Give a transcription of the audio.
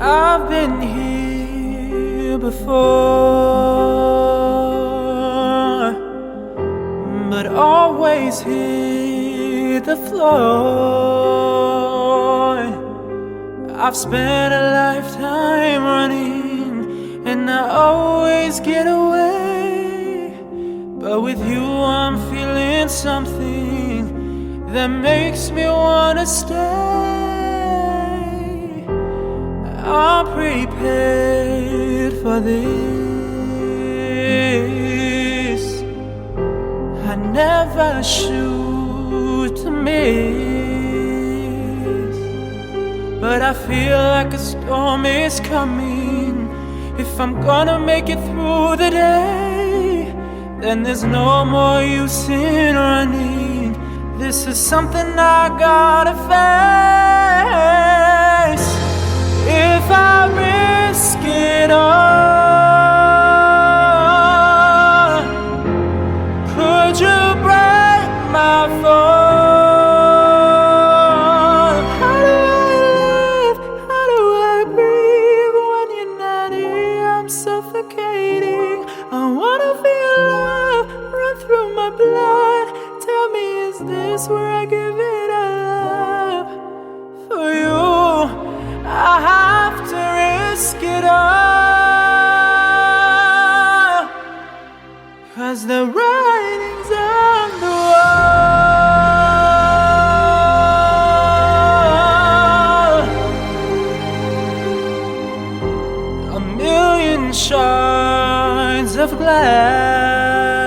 I've been here before, but always hit the floor. I've spent a lifetime running, and I always get away. But with you I'm feeling something that makes me wanna stay. I'm prepared for this. I never shoot to miss, but I feel like a storm is coming. If I'm gonna make it through the day, then there's no more use in running. This is something I gotta face. If I risk it all, could you break my fall? How do I live? How do I breathe when you're not here? I'm suffocating. I wanna feel love run through my blood. Tell me, is this where I give it all up for you? I have to risk it all, 'cause the writing's on the wall. A million shards of glass